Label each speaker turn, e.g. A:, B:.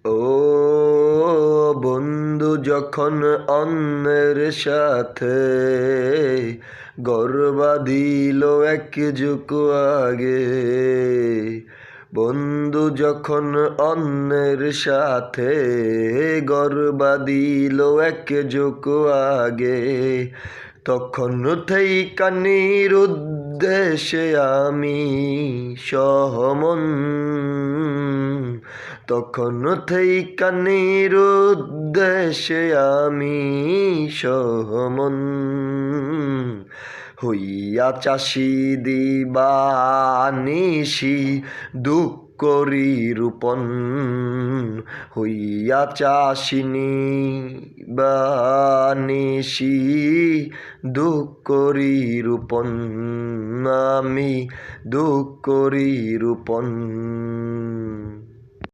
A: ও বন্ধু, যখন অন্যের সাথে গর্বা দিল এক যুগ আগে, বন্ধু যখন অন্যের সাথে গর্বা দিল এক যুগ আগে, তখন থেইকা নিরুদ্দেশে আমি সহমন, তখন থেইকা নিরুদ্দেশে আমি সহমন, হইয়া চাষি দিবানিশি দুঃখ করি রূপন, হইয়া চাষিনী বানিশি দুঃখ করি রূপন, আমি দুঃখ করি রূপন।